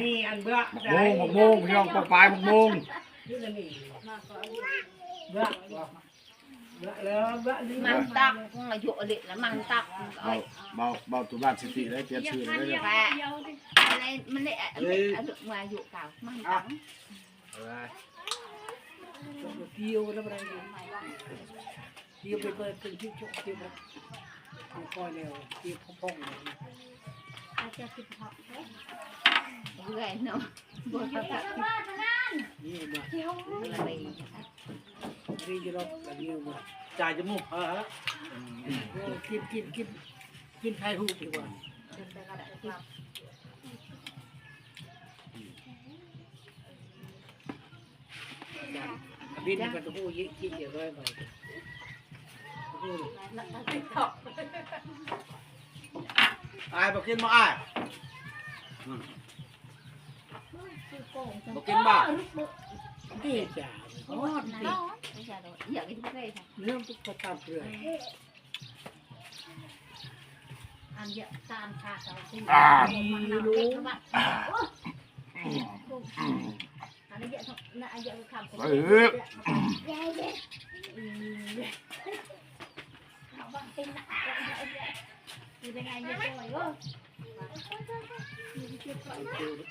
นี่อันเบื่อ หมกโมงพี่น้องปลายหมกโมง นี่ละนี่เบื่อแล้วเบื่อนี่ มันตักอายุอะไรแล้วมันตัก เบาตุลาสิติได้เปลี่ยนชื่อเลย แปะอะไรมันเนี่ยมาอยู่เก่ามันตัก เกี่ยวแล้วอะไรเกี่ยวไปเปิดเป็นที่ชุกเกี่ยวแบบคอยแล้วเกี่ยวพ่องเลย อาจจะคิดเหาะเรื่อยเนาะบนตัก นี่มา อะไร รีจะรบอะไรนี่มา จ่ายจมูกฮะ กินไทยหูดีกว่าบินกันตัวผู้ยิ่งกินเยอะเลยไป อายบอกกินมาอายบอกกินบ้า นี่จ้าอ๋อ ไม่ใช่หรอกอยากกินอะไร เรื่องตุ๊กตาเปลือย อันเยอะตามชาเขาสิ รู้ อันนี้เยอะนะเยอะคำ เฮ้ย เป็นไงเยอะเลย